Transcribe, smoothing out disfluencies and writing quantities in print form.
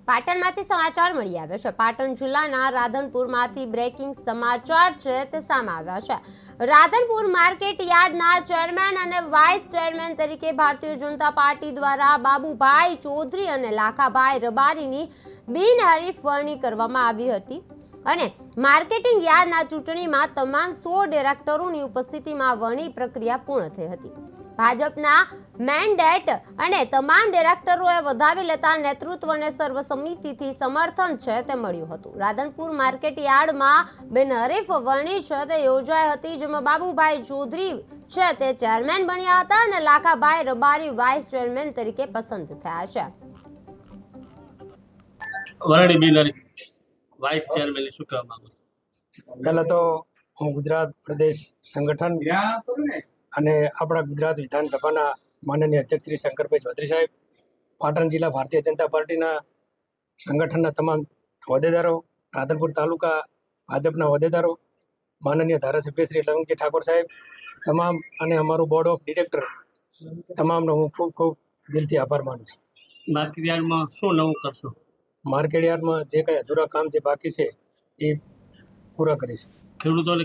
પાટણમાંથી સમાચાર મળી આવ્યા છે। પાટણ જિલ્લાના રાધનપુરમાંથી બ્રેકિંગ સમાચાર છે તે સામે આવ્યા છે। રાધનપુર માર્કેટ યાર્ડના ચેરમેન અને વાઇસ ચેરમેન તરીકે ભારતીય જનતા પાર્ટી દ્વારા બાબુભાઈ ચૌધરી અને લાખાભાઈ રબારીની બિનહરીફ વરણી કરવામાં આવી હતી અને માર્કેટિંગ યાર્ડના ચૂંટણીમાં તમામ 100 ડિરેક્ટરોની ઉપસ્થિતિમાં વરણી પ્રક્રિયા પૂર્ણ થઈ હતી। ભાજપના મેન્ડેટ અને તમામ ડિરેક્ટરોએ વધાવી લેતા નેતૃત્વને સર્વસંમતિથી સમર્થન છે તે મળ્યું હતું। રાધનપુર માર્કેટ યાર્ડમાં બિનહરીફ વરણી છે તે યોજાઈ હતી, જેમાં બાબુભાઈ ચૌધરી છે તે ચેરમેન બન્યા હતા અને લાખાભાઈ રબારી વાઇસ ચેરમેન તરીકે પસંદ થયા છે। વરણી બિનહરીફ વાઇસ ચેરમેન શું કહેવા માંગુ છું? પહેલાં તો હું ગુજરાત પ્રદેશ સંગઠન અને આપણા ગુજરાત વિધાનસભાના માનનીય અધ્યક્ષ શ્રી શંકરભાઈ ચૌધરી સાહેબ, પાટણ જિલ્લા ભારતીય જનતા પાર્ટીના સંગઠનના તમામ હોદ્દેદારો, રાધનપુર તાલુકા ભાજપના હોદ્દેદારો, માનનીય ધારાસભ્ય શ્રી લવંગજી ઠાકોર સાહેબ તમામ અને અમારું બોર્ડ ઓફ ડિરેક્ટર તમામનો હું ખૂબ ખૂબ દિલથી આભાર માનું છું। માર્કેટ યાર્ડમાં શું નવું કરશો? માર્કેટ યાર્ડમાં જે કંઈ અધૂરા કામ જે બાકી છે એ પૂરા કરીશ। ખેડૂતોને